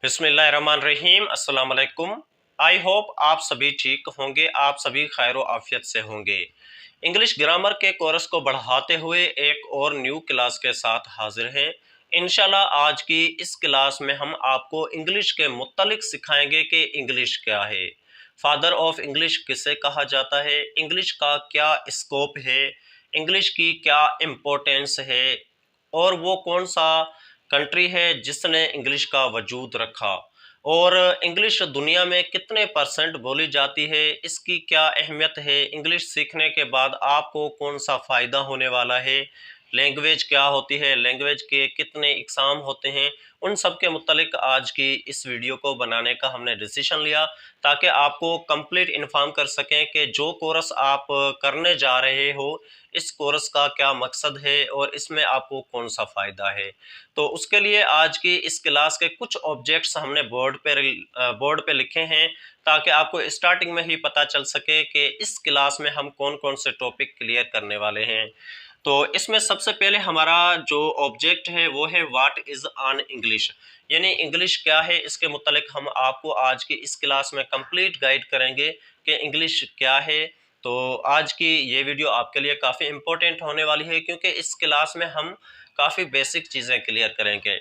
बिस्मिल्लाहिर्रहमानिर्रहीम अस्सलाम वालेकुम। आई होप आप सभी ठीक होंगे, आप सभी खैर आफियत से होंगे। इंग्लिश ग्रामर के कोर्स को बढ़ाते हुए एक और न्यू क्लास के साथ हाजिर हैं। इंशाल्लाह आज की इस क्लास में हम आपको इंग्लिश के मुत्तलिक सिखाएंगे कि इंग्लिश क्या है, फादर ऑफ इंग्लिश किसे कहा जाता है, इंग्लिश का क्या स्कोप है, इंग्लिश की क्या इम्पोर्टेंस है और वो कौन सा कंट्री है जिसने इंग्लिश का वजूद रखा, और इंग्लिश दुनिया में कितने परसेंट बोली जाती है, इसकी क्या अहमियत है, इंग्लिश सीखने के बाद आपको कौन सा फ़ायदा होने वाला है, लैंग्वेज क्या होती है, लैंग्वेज के कितने एग्ज़ाम होते हैं, उन सब के मुत्तलिक आज की इस वीडियो को बनाने का हमने डिसीजन लिया ताकि आपको कंप्लीट इन्फॉर्म कर सकें कि जो कोर्स आप करने जा रहे हो इस कोर्स का क्या मकसद है और इसमें आपको कौन सा फ़ायदा है। तो उसके लिए आज की इस क्लास के कुछ ऑब्जेक्ट्स हमने बोर्ड पे लिखे हैं ताकि आपको स्टार्टिंग में ही पता चल सके कि इस क्लास में हम कौन कौन से टॉपिक क्लियर करने वाले हैं। तो इसमें सबसे पहले हमारा जो ऑब्जेक्ट है वो है व्हाट इज़ ऑन इंग्लिश, यानी इंग्लिश क्या है, इसके मुतालिक हम आपको आज की इस क्लास में कंप्लीट गाइड करेंगे कि इंग्लिश क्या है। तो आज की ये वीडियो आपके लिए काफ़ी इम्पोर्टेंट होने वाली है क्योंकि इस क्लास में हम काफ़ी बेसिक चीज़ें क्लियर करेंगे।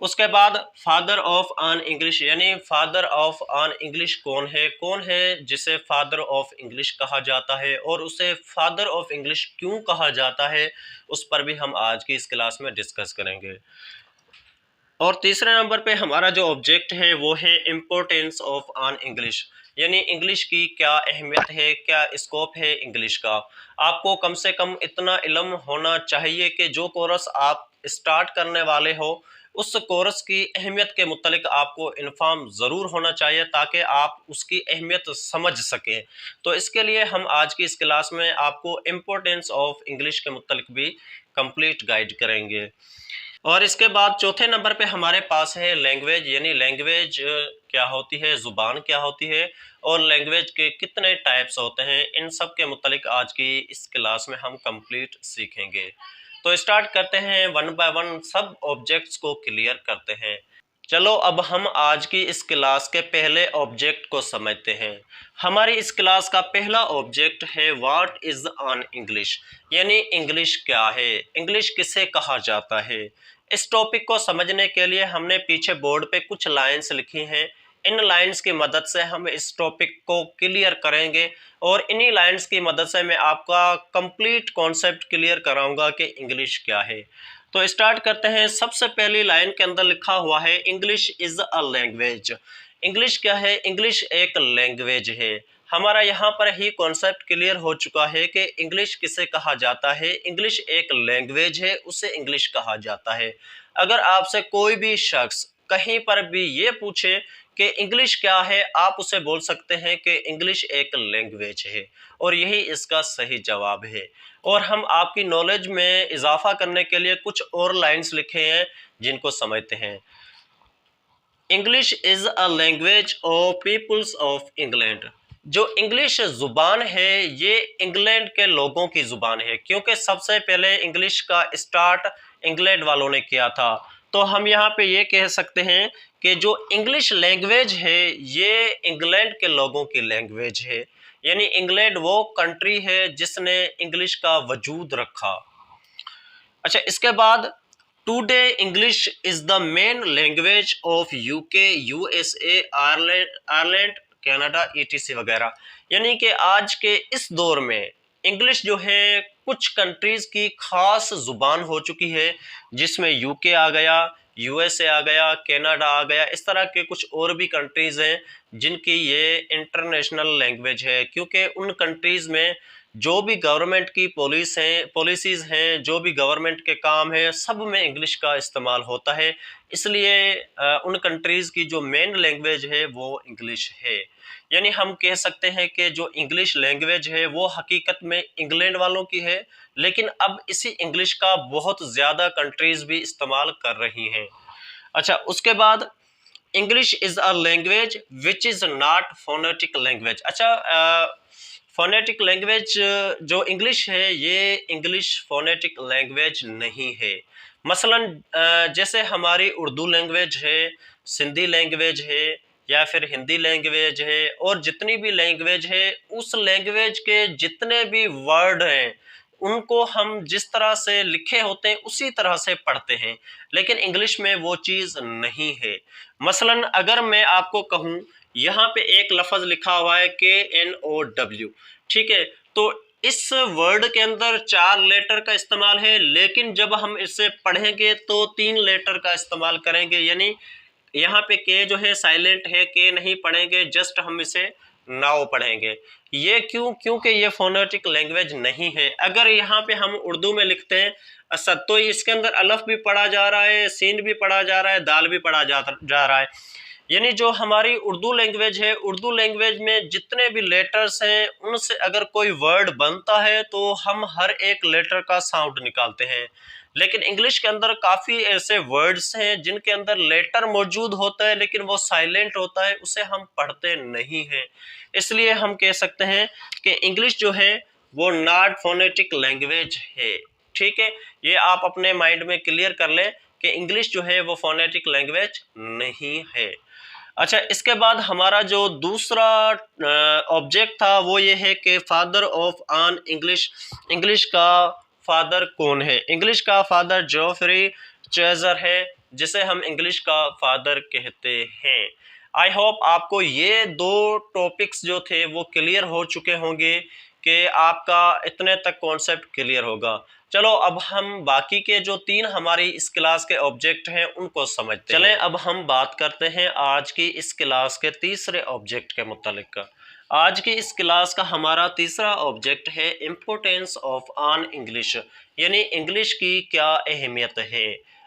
उसके बाद फादर ऑफ ऑन इंग्लिश, यानी फादर ऑफ ऑन इंग्लिश कौन है जिसे फादर ऑफ इंग्लिश कहा जाता है और उसे फादर ऑफ इंग्लिश क्यों कहा जाता है, उस पर भी हम आज की इस क्लास में डिस्कस करेंगे। और तीसरे नंबर पे हमारा जो ऑब्जेक्ट है वो है इम्पोर्टेंस ऑफ ऑन इंग्लिश, यानी इंग्लिश की क्या अहमियत है, क्या स्कोप है इंग्लिश का। आपको कम से कम इतना इल्म होना चाहिए कि जो कोर्स आप स्टार्ट करने वाले हो उस कोर्स की अहमियत के मुतालिक आपको इन्फॉर्म ज़रूर होना चाहिए ताकि आप उसकी अहमियत समझ सकें। तो इसके लिए हम आज की इस क्लास में आपको इम्पोर्टेंस ऑफ इंग्लिश के मुतालिक भी कंप्लीट गाइड करेंगे। और इसके बाद चौथे नंबर पे हमारे पास है लैंग्वेज, यानी लैंग्वेज क्या होती है, ज़ुबान क्या होती है और लैंग्वेज के कितने टाइप्स होते हैं, इन सब के मुतालिक आज की इस क्लास में हम कंप्लीट सीखेंगे। तो स्टार्ट करते हैं, वन बाय वन सब ऑब्जेक्ट्स को क्लियर करते हैं। चलो अब हम आज की इस क्लास के पहले ऑब्जेक्ट को समझते हैं। हमारी इस क्लास का पहला ऑब्जेक्ट है व्हाट इज़ ऑन इंग्लिश, यानी इंग्लिश क्या है, इंग्लिश किसे कहा जाता है। इस टॉपिक को समझने के लिए हमने पीछे बोर्ड पे कुछ लाइंस लिखी हैं। इन लाइंस की मदद से हम इस टॉपिक को क्लियर करेंगे और इन्हीं लाइंस की मदद से मैं आपका कंप्लीट कॉन्सेप्ट क्लियर कराऊंगा कि इंग्लिश क्या है। तो स्टार्ट करते हैं। सबसे पहली लाइन के अंदर लिखा हुआ है English is a language. English क्या है? इंग्लिश एक लैंग्वेज है। हमारा यहाँ पर ही कॉन्सेप्ट क्लियर हो चुका है कि इंग्लिश किसे कहा जाता है। इंग्लिश एक लैंग्वेज है, उसे इंग्लिश कहा जाता है। अगर आपसे कोई भी शख्स कहीं पर भी ये पूछे कि इंग्लिश क्या है, आप उसे बोल सकते हैं कि इंग्लिश एक लैंग्वेज है और यही इसका सही जवाब है। और हम आपकी नॉलेज में इजाफा करने के लिए कुछ और लाइंस लिखे हैं जिनको समझते हैं। English is a language of peoples of England. जो इंग्लिश जुबान है ये इंग्लैंड के लोगों की जुबान है, क्योंकि सबसे पहले इंग्लिश का स्टार्ट इंग्लैंड वालों ने किया था। तो हम यहाँ पे ये कह सकते हैं कि जो इंग्लिश लैंग्वेज है ये इंग्लैंड के लोगों की लैंग्वेज है, यानी इंग्लैंड वो कंट्री है जिसने इंग्लिश का वजूद रखा। अच्छा, इसके बाद today English is the main language of UK, USA, Ireland, Canada, etc वगैरह। यानी कि आज के इस दौर में इंग्लिश जो है कुछ कंट्रीज की खास जुबान हो चुकी है, जिसमें यूके आ गया, यूएसए आ गया, कनाडा आ गया। इस तरह के कुछ और भी कंट्रीज हैं जिनकी ये इंटरनेशनल लैंग्वेज है, क्योंकि उन कंट्रीज में जो भी गवर्नमेंट की पॉलिसीज़ हैं, जो भी गवर्नमेंट के काम है, सब में इंग्लिश का इस्तेमाल होता है। इसलिए उन कंट्रीज़ की जो मेन लैंग्वेज है वो इंग्लिश है। यानी हम कह सकते हैं कि जो इंग्लिश लैंग्वेज है वो हकीकत में इंग्लैंड वालों की है, लेकिन अब इसी इंग्लिश का बहुत ज़्यादा कंट्रीज़ भी इस्तेमाल कर रही हैं। अच्छा, उसके बाद English is a language which is not phonetic language. अच्छा, फोनेटिक लैंग्वेज जो इंग्लिश है ये इंग्लिश फोनेटिक लैंग्वेज नहीं है। मसलन जैसे हमारी उर्दू लैंग्वेज है, सिंधी लैंग्वेज है या फिर हिंदी लैंग्वेज है, और जितनी भी लैंग्वेज है उस लैंग्वेज के जितने भी वर्ड हैं उनको हम जिस तरह से लिखे होते हैं उसी तरह से पढ़ते हैं, लेकिन इंग्लिश में वो चीज़ नहीं है। मसलन अगर मैं आपको कहूँ यहाँ पे एक लफ्ज़ लिखा हुआ है KNOW, ठीक है, तो इस वर्ड के अंदर 4 लेटर का इस्तेमाल है, लेकिन जब हम इसे पढ़ेंगे तो 3 लेटर का इस्तेमाल करेंगे, यानी यहाँ पे के जो है साइलेंट है, के नहीं पढ़ेंगे, जस्ट हम इसे नाउ पढ़ेंगे। ये क्यों? क्योंकि ये फोनेटिक लैंग्वेज नहीं है। अगर यहाँ पे हम उर्दू में लिखते हैं असद, तो इसके अंदर अलफ भी पढ़ा जा रहा है, सीन भी पढ़ा जा रहा है, दाल भी पढ़ा जा रहा है। यानी जो हमारी उर्दू लैंग्वेज है, उर्दू लैंग्वेज में जितने भी लेटर्स हैं उनसे अगर कोई वर्ड बनता है तो हम हर एक लेटर का साउंड निकालते हैं। लेकिन इंग्लिश के अंदर काफ़ी ऐसे वर्ड्स हैं जिनके अंदर लेटर मौजूद होता है लेकिन वो साइलेंट होता है, उसे हम पढ़ते नहीं हैं। इसलिए हम कह सकते हैं कि इंग्लिश जो है वो नॉट फोनेटिक लैंग्वेज है। ठीक है, ये आप अपने माइंड में क्लियर कर लें कि इंग्लिश जो है वो फोनेटिक लैंग्वेज नहीं है। अच्छा, इसके बाद हमारा जो दूसरा ऑब्जेक्ट था वो ये है कि father of on English, English का फादर कौन है? इंग्लिश का फादर जोफ्री चेजर है, जिसे हम इंग्लिश का फादर कहते हैं। आई होप आपको ये दो टॉपिक्स जो थे वो क्लियर हो चुके होंगे कि आपका इतने तक कॉन्सेप्ट क्लियर होगा। चलो अब हम बाकी के जो 3 हमारी इस क्लास के ऑब्जेक्ट हैं उनको समझते हैं। चलें अब हम बात करते हैं आज की इस क्लास के तीसरे ऑब्जेक्ट के मुतालिक। आज की इस क्लास का हमारा तीसरा ऑब्जेक्ट है इम्पोर्टेंस ऑफ ऑन इंग्लिश, यानी इंग्लिश की क्या अहमियत है।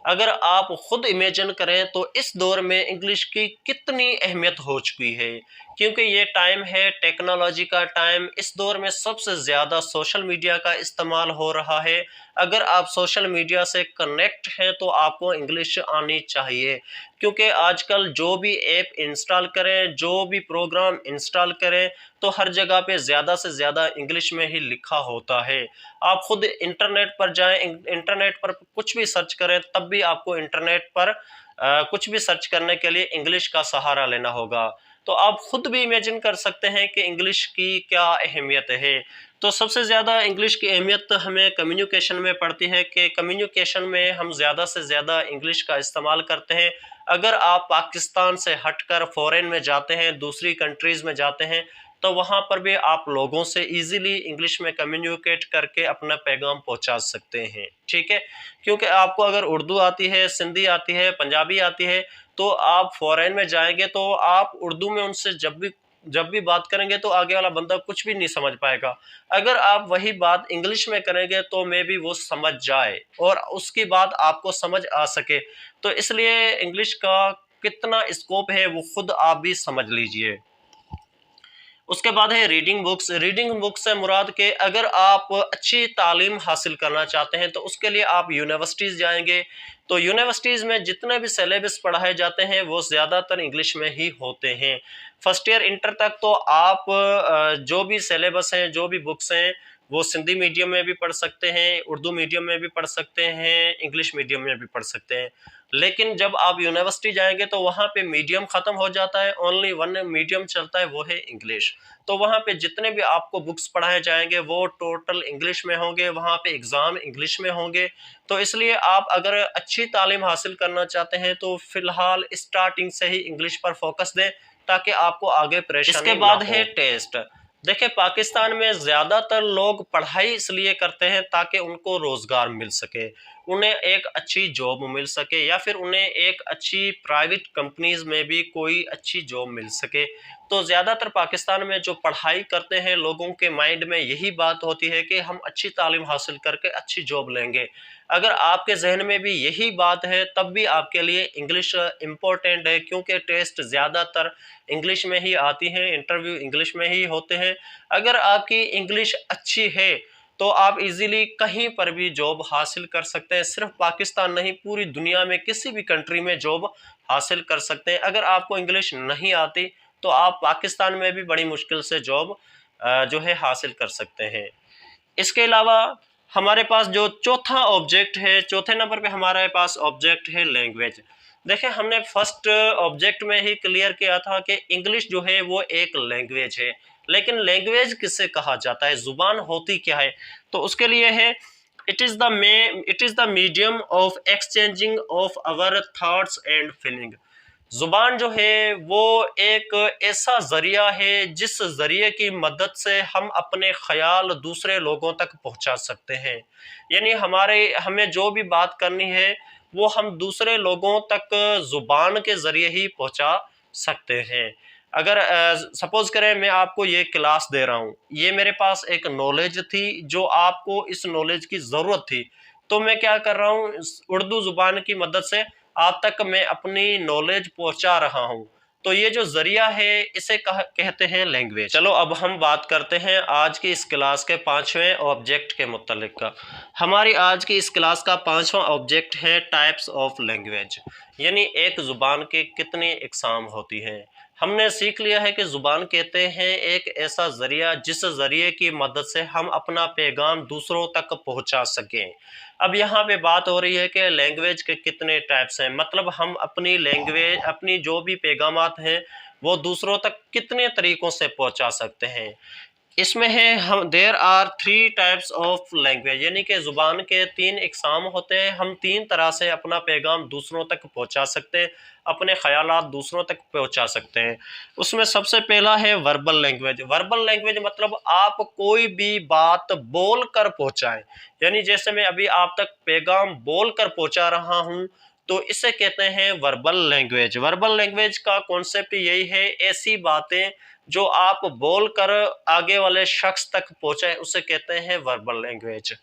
अगर आप खुद इमेजिन करें तो इस दौर में इंग्लिश की कितनी अहमियत हो चुकी है, क्योंकि ये टाइम है टेक्नोलॉजी का टाइम। इस दौर में सबसे ज़्यादा सोशल मीडिया का इस्तेमाल हो रहा है। अगर आप सोशल मीडिया से कनेक्ट हैं तो आपको इंग्लिश आनी चाहिए, क्योंकि आजकल जो भी ऐप इंस्टॉल करें, जो भी प्रोग्राम इंस्टॉल करें, तो हर जगह पे ज़्यादा से ज़्यादा इंग्लिश में ही लिखा होता है। आप खुद इंटरनेट पर जाएं, इंटरनेट पर कुछ भी सर्च करें, तब भी आपको इंटरनेट पर कुछ भी सर्च करने के लिए इंग्लिश का सहारा लेना होगा। तो आप खुद भी इमेजिन कर सकते हैं कि इंग्लिश की क्या अहमियत है। तो सबसे ज़्यादा इंग्लिश की अहमियत हमें कम्युनिकेशन में पड़ती है कि कम्युनिकेशन में हम ज़्यादा से ज़्यादा इंग्लिश का इस्तेमाल करते हैं। अगर आप पाकिस्तान से हटकर फ़ॉरेन में जाते हैं, दूसरी कंट्रीज़ में जाते हैं, तो वहाँ पर भी आप लोगों से इजीली इंग्लिश में कम्युनिकेट करके अपना पैगाम पहुँचा सकते हैं। ठीक है, क्योंकि आपको अगर उर्दू आती है, सिंधी आती है, पंजाबी आती है, तो आप फ़ॉरेन में जाएंगे तो आप उर्दू में उनसे जब भी बात करेंगे तो आगे वाला बंदा कुछ भी नहीं समझ पाएगा। अगर आप वही बात इंग्लिश में करेंगे तो मे बी वो समझ जाए और उसकी बात आपको समझ आ सके। तो इसलिए इंग्लिश का कितना स्कोप है वो खुद आप भी समझ लीजिए। उसके बाद है रीडिंग बुक्स। रीडिंग बुक्स से मुराद के अगर आप अच्छी तालीम हासिल करना चाहते हैं तो उसके लिए आप यूनिवर्सिटीज़ जाएंगे, तो यूनिवर्सिटीज़ में जितने भी सिलेबस पढ़ाए जाते हैं वो ज़्यादातर इंग्लिश में ही होते हैं। फर्स्ट ईयर इंटर तक तो आप जो भी सिलेबस हैं, जो भी बुक्स हैं, वो सिंधी मीडियम में भी पढ़ सकते हैं, उर्दू मीडियम में भी पढ़ सकते हैं, इंग्लिश मीडियम में भी पढ़ सकते हैं। लेकिन जब आप यूनिवर्सिटी जाएंगे तो वहाँ पे मीडियम ख़त्म हो जाता है, ओनली वन मीडियम चलता है, वो है इंग्लिश। तो वहाँ पे जितने भी आपको बुक्स पढ़ाए जाएंगे वो टोटल इंग्लिश में होंगे, वहाँ पे एग्ज़ाम इंग्लिश में होंगे। तो इसलिए आप अगर अच्छी तालीम हासिल करना चाहते हैं तो फ़िलहाल स्टार्टिंग से ही इंग्लिश पर फोकस दें ताकि आपको आगे परेशानी ना हो। इसके बाद है टेस्ट। देखिए, पाकिस्तान में ज़्यादातर लोग पढ़ाई इसलिए करते हैं ताकि उनको रोज़गार मिल सके, उन्हें एक अच्छी जॉब मिल सके, या फिर उन्हें एक अच्छी प्राइवेट कंपनीज़ में भी कोई अच्छी जॉब मिल सके। तो ज़्यादातर पाकिस्तान में जो पढ़ाई करते हैं लोगों के माइंड में यही बात होती है कि हम अच्छी तालीम हासिल करके अच्छी जॉब लेंगे। अगर आपके जहन में भी यही बात है तब भी आपके लिए इंग्लिश इम्पोर्टेंट है, क्योंकि टेस्ट ज़्यादातर इंग्लिश में ही आती हैं, इंटरव्यू इंग्लिश में ही होते हैं। अगर आपकी इंग्लिश अच्छी है तो आप इजीली कहीं पर भी जॉब हासिल कर सकते हैं। सिर्फ पाकिस्तान नहीं, पूरी दुनिया में किसी भी कंट्री में जॉब हासिल कर सकते हैं। अगर आपको इंग्लिश नहीं आती तो आप पाकिस्तान में भी बड़ी मुश्किल से जॉब जो है हासिल कर सकते हैं। इसके अलावा हमारे पास जो चौथा ऑब्जेक्ट है, चौथे नंबर पे हमारे पास ऑब्जेक्ट है लैंग्वेज। देखिए हमने फर्स्ट ऑब्जेक्ट में ही क्लियर किया था कि इंग्लिश जो है वो एक लैंग्वेज है, लेकिन लैंग्वेज किसे कहा जाता है, जुबान होती क्या है? तो उसके लिए है it is the medium of exchanging of our thoughts and feeling. जुबान जो है वो एक ऐसा जरिया है जिस जरिए की मदद से हम अपने ख्याल दूसरे लोगों तक पहुंचा सकते हैं। यानी हमें जो भी बात करनी है वो हम दूसरे लोगों तक जुबान के जरिए ही पहुंचा सकते हैं। अगर सपोज करें मैं आपको ये क्लास दे रहा हूँ, ये मेरे पास एक नॉलेज थी जो आपको इस नॉलेज की जरूरत थी, तो मैं क्या कर रहा हूँ, उर्दू जुबान की मदद से आप तक मैं अपनी नॉलेज पहुंचा रहा हूं। तो ये जो जरिया है इसे कहते हैं लैंग्वेज। चलो अब हम बात करते हैं आज की इस क्लास के 5वें ऑब्जेक्ट के मुतालिक का। हमारी आज की इस क्लास का 5वां ऑब्जेक्ट है टाइप्स ऑफ लैंग्वेज, यानी एक जुबान के कितनी इकसाम होती हैं। हमने सीख लिया है कि जुबान कहते हैं एक ऐसा जरिया जिस जरिए की मदद से हम अपना पैगाम दूसरों तक पहुंचा सकें। अब यहाँ पे बात हो रही है कि लैंग्वेज के कितने टाइप्स हैं, मतलब हम अपनी लैंग्वेज, अपनी जो भी पैगामात हैं वो दूसरों तक कितने तरीकों से पहुंचा सकते हैं। इसमें है हम there are 3 types of language, यानी कि जुबान के 3 इकसाम होते हैं। हम 3 तरह से अपना पैगाम दूसरों तक पहुंचा सकते हैं, अपने ख्यालात दूसरों तक पहुंचा सकते हैं। उसमें सबसे पहला है वर्बल लैंग्वेज। वर्बल लैंग्वेज मतलब आप कोई भी बात बोल कर पहुंचाएं, यानी जैसे मैं अभी आप तक पैगाम बोल कर पहुंचा रहा हूं, तो इसे कहते हैं वर्बल लैंग्वेज। वर्बल लैंग्वेज का कॉन्सेप्ट यही है, ऐसी बातें जो आप बोलकर आगे वाले शख्स तक पहुंचाए उसे कहते हैं वर्बल लैंग्वेज।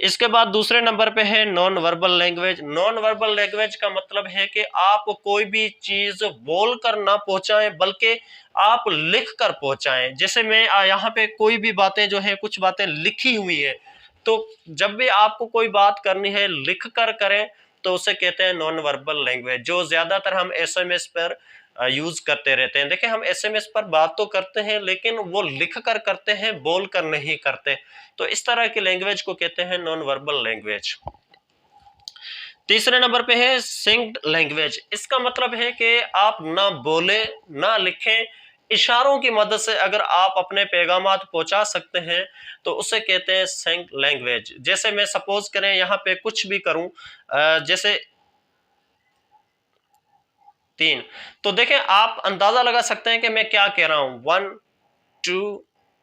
इसके बाद दूसरे नंबर पे है non verbal language. Non verbal language का मतलब है कि आप कोई भी चीज बोलकर ना पहुंचाएं बल्कि आप लिख कर पहुंचाएं। जैसे मैं यहाँ पे कोई भी बातें जो है, कुछ बातें लिखी हुई है, तो जब भी आपको कोई बात करनी है लिख कर करें तो उसे कहते हैं नॉन वर्बल लैंग्वेज, जो ज्यादातर हम एसएमएस पर यूज करते रहते हैं। देखिए हम एसएमएस पर बात तो करते हैं लेकिन वो लिख कर करते हैं, बोल कर नहीं करते। तो इस तरह की लैंग्वेज को कहते हैं नॉन वर्बल लैंग्वेज। तीसरे नंबर पे है सिंक्ड लैंग्वेज। इसका मतलब है कि आप ना बोले ना लिखें, इशारों की मदद से अगर आप अपने पैगामात पहुंचा सकते हैं तो उसे कहते हैं सिंक्ड लैंग्वेज। जैसे मैं सपोज करें यहाँ पे कुछ भी करूं, जैसे 3, तो देखें आप अंदाजा लगा सकते हैं कि मैं क्या कह रहा हूं, 1 2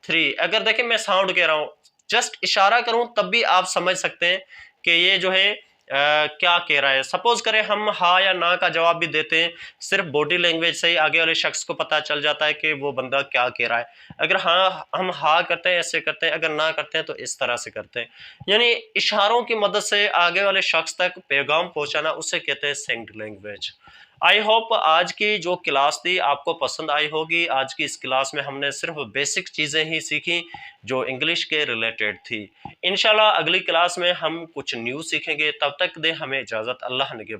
3। अगर देखें मैं साउंड कह रहा हूं, जस्ट इशारा करूं तब भी आप समझ सकते हैं कि ये जो है क्या कह रहा है। सपोज करें हम हाँ या ना का जवाब भी देते हैं, सिर्फ बॉडी लैंग्वेज से ही आगे वाले शख्स को पता चल जाता है कि वो बंदा क्या कह रहा है। अगर हाँ हम हाँ करते हैं ऐसे करते हैं, अगर ना करते हैं तो इस तरह से करते हैं। यानी इशारों की मदद से आगे वाले शख्स तक पैगाम पहुंचाना उसे कहते हैं सिंक्ड लैंग्वेज। आई होप आज की जो क्लास थी आपको पसंद आई होगी। आज की इस क्लास में हमने सिर्फ बेसिक चीज़ें ही सीखी जो इंग्लिश के रिलेटेड थी। इंशाल्लाह अगली क्लास में हम कुछ न्यू सीखेंगे। तब तक दे हमें इजाज़त। अल्लाह निगहबान।